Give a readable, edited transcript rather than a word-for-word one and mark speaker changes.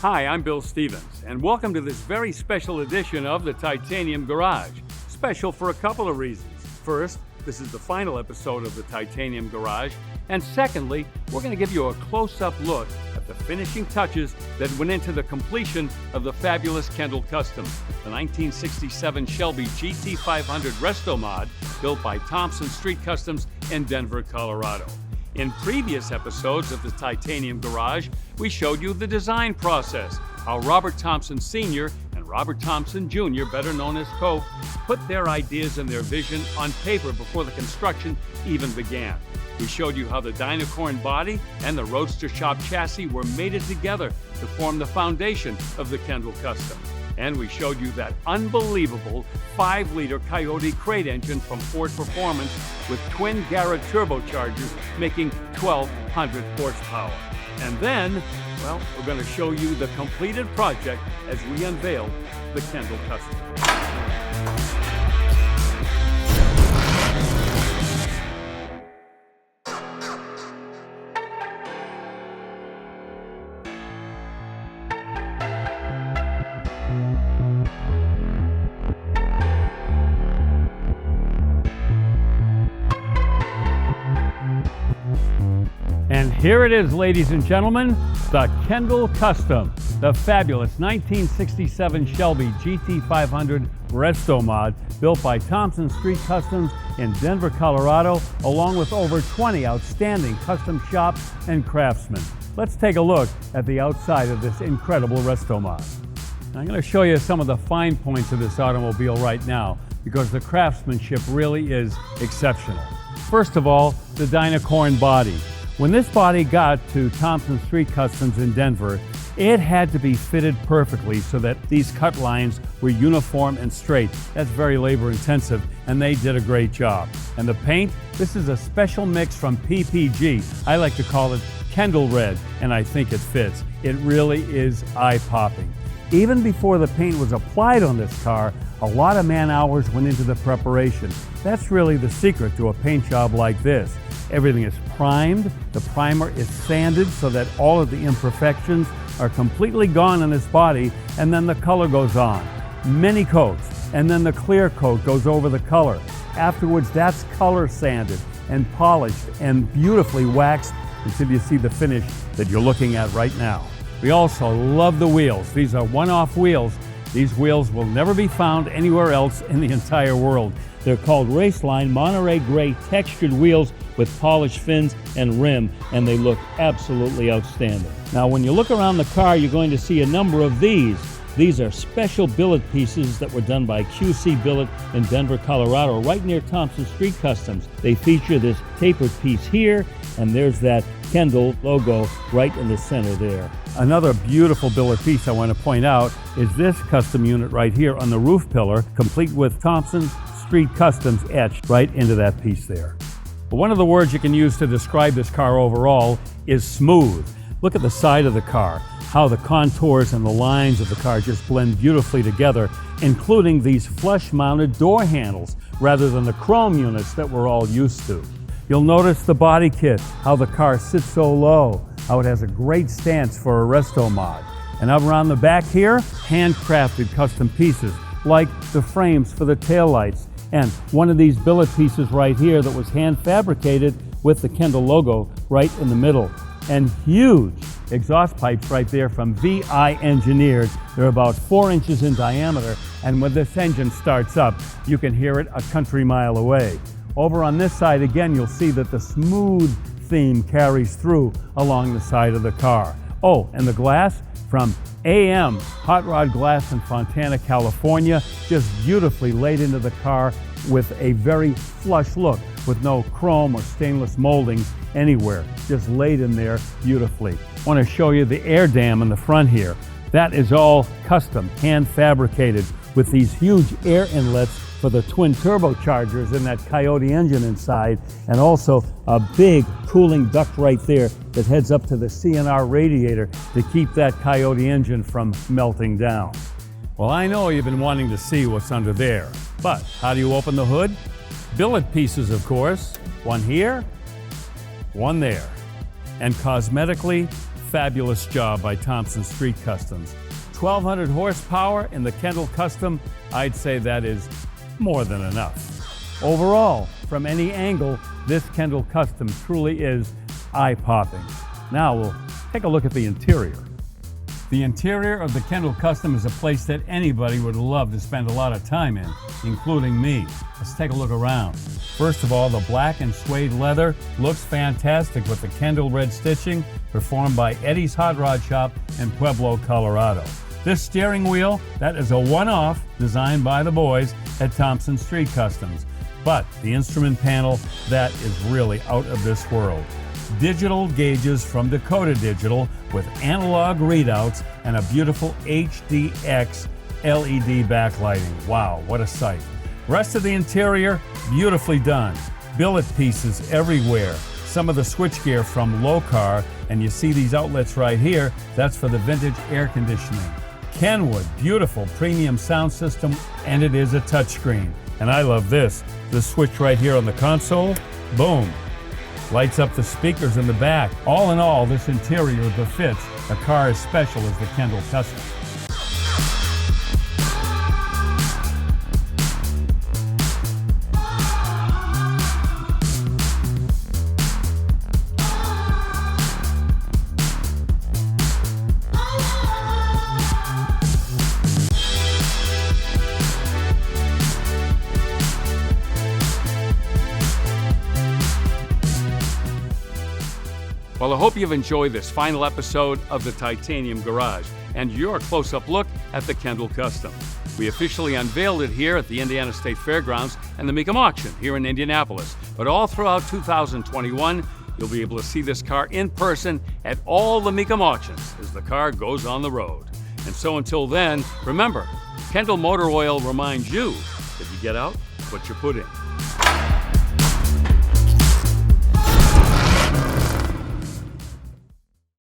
Speaker 1: Hi, I'm Bill Stevens, and welcome to this very special edition of the Titanium Garage. Special for a couple of reasons. First, this is the final episode of the Titanium Garage, and secondly, we're going to give you a close-up look at the finishing touches that went into the completion of the fabulous Kendall Custom, the 1967 Shelby GT500 restomod built by Thompson Street Customs in Denver, Colorado. In previous episodes of the Titanium Garage, we showed you the design process, how Robert Thompson Sr. and Robert Thompson Jr., better known as Coke, put their ideas and their vision on paper before the construction even began. We showed you how the Dynacorn body and the Roadster Shop chassis were mated together to form the foundation of the Kendall Custom. And we showed you that unbelievable 5-liter Coyote crate engine from Ford Performance with twin Garrett turbochargers making 1,200 horsepower. And then, well, we're going to show you the completed project as we unveil the Kendall Custom. And here it is, ladies and gentlemen, the Kendall Custom, the fabulous 1967 Shelby GT500 restomod built by Thompson Street Customs in Denver, Colorado, along with over 20 outstanding custom shops and craftsmen. Let's take a look at the outside of this incredible restomod. I'm going to show you some of the fine points of this automobile right now because the craftsmanship really is exceptional. First of all, the Dynacorn body. When this body got to Thompson Street Customs in Denver, it had to be fitted perfectly so that these cut lines were uniform and straight. That's very labor intensive, and they did a great job. And the paint, this is a special mix from PPG. I like to call it Kendall Red, and I think it fits. It really is eye-popping. Even before the paint was applied on this car, a lot of man-hours went into the preparation. That's really the secret to a paint job like this. Everything is primed, the primer is sanded so that all of the imperfections are completely gone in this body, and then the color goes on. Many coats, and then the clear coat goes over the color. Afterwards, that's color sanded and polished and beautifully waxed until you see the finish that you're looking at right now. We also love the wheels. These are one-off wheels. These wheels will never be found anywhere else in the entire world. They're called Raceline Monterey Gray textured wheels with polished fins and rim, and they look absolutely outstanding. Now, when you look around the car, you're going to see a number of these. These are special billet pieces that were done by QC Billet in Denver, Colorado, right near Thompson Street Customs. They feature this tapered piece here, and there's that Kendall logo right in the center there. Another beautiful billet piece I want to point out is this custom unit right here on the roof pillar, complete with Thompson Street Customs etched right into that piece there. But one of the words you can use to describe this car overall is smooth. Look at the side of the car, how the contours and the lines of the car just blend beautifully together, including these flush-mounted door handles rather than the chrome units that we're all used to. You'll notice the body kit, how the car sits so low, how it has a great stance for a restomod. And up around the back here, handcrafted custom pieces like the frames for the taillights, and one of these billet pieces right here that was hand fabricated with the Kendall logo right in the middle. And huge exhaust pipes right there from VI Engineered. They're about 4 inches in diameter, and when this engine starts up, you can hear it a country mile away. Over on this side again, you'll see that the smooth theme carries through along the side of the car. Oh, and the glass from AM Hot Rod Glass in Fontana, California, just beautifully laid into the car with a very flush look, with no chrome or stainless moldings anywhere, just laid in there beautifully. I want to show you the air dam in the front here. That is all custom, hand fabricated, with these huge air inlets for the twin turbochargers in that Coyote engine inside, and also a big cooling duct right there that heads up to the CNR radiator to keep that Coyote engine from melting down. Well, I know you've been wanting to see what's under there, but how do you open the hood? Billet pieces, of course. One here, one there. And cosmetically, fabulous job by Thompson Street Customs. 1,200 horsepower in the Kendall Custom, I'd say that is more than enough. Overall, from any angle, this Kendall Custom truly is eye-popping. Now we'll take a look at the interior. The interior of the Kendall Custom is a place that anybody would love to spend a lot of time in, including me. Let's take a look around. First of all, the black and suede leather looks fantastic with the Kendall red stitching performed by Eddie's Hot Rod Shop in Pueblo, Colorado. This steering wheel, that is a one-off designed by the boys at Thompson Street Customs. But the instrument panel, that is really out of this world. Digital gauges from Dakota Digital with analog readouts and a beautiful HDX LED backlighting. Wow, what a sight. Rest of the interior, beautifully done. Billet pieces everywhere. Some of the switchgear from Locar, and you see these outlets right here, that's for the vintage air conditioning. Kenwood, beautiful premium sound system, and it is a touchscreen. And I love this, the switch right here on the console, boom. Lights up the speakers in the back. All in all, this interior befits a car as special as the Kendall Custom. Well, I hope you've enjoyed this final episode of the Titanium Garage and your close-up look at the Kendall Custom. We officially unveiled it here at the Indiana State Fairgrounds and the Mecum Auction here in Indianapolis. But all throughout 2021, you'll be able to see this car in person at all the Mecum auctions as the car goes on the road. And so until then, remember, Kendall Motor Oil reminds you that you get out what you put in.